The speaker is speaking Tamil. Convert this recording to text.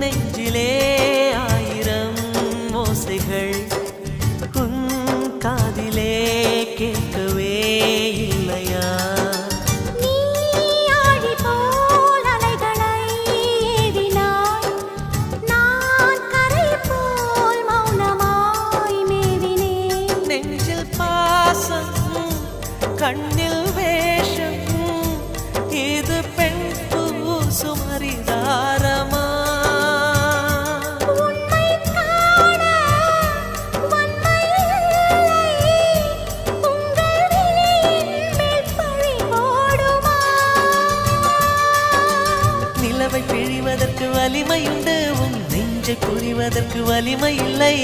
நெஞ்சிலே ஆயிரம் ஓசைகள் உன் காதிலே கேட்கவே இல்லையா? நீ ஆழி போல் அலைகளை ஏவினாய், நான் கரை போல் மௌனமாய் மேவினேன். நெஞ்சில் பாசம் கண்ணில் வேஷம், இது பெண் சுமரிதாரமா? உன்னை காண வன்மை இல்லை, உங்கள் விழியின் மேல் பழி போடுமா? நிலவை பிழிவதற்கு வலிமையுண்டு, உன் நெஞ்சை புரிவதற்கு வலிமை இல்லை.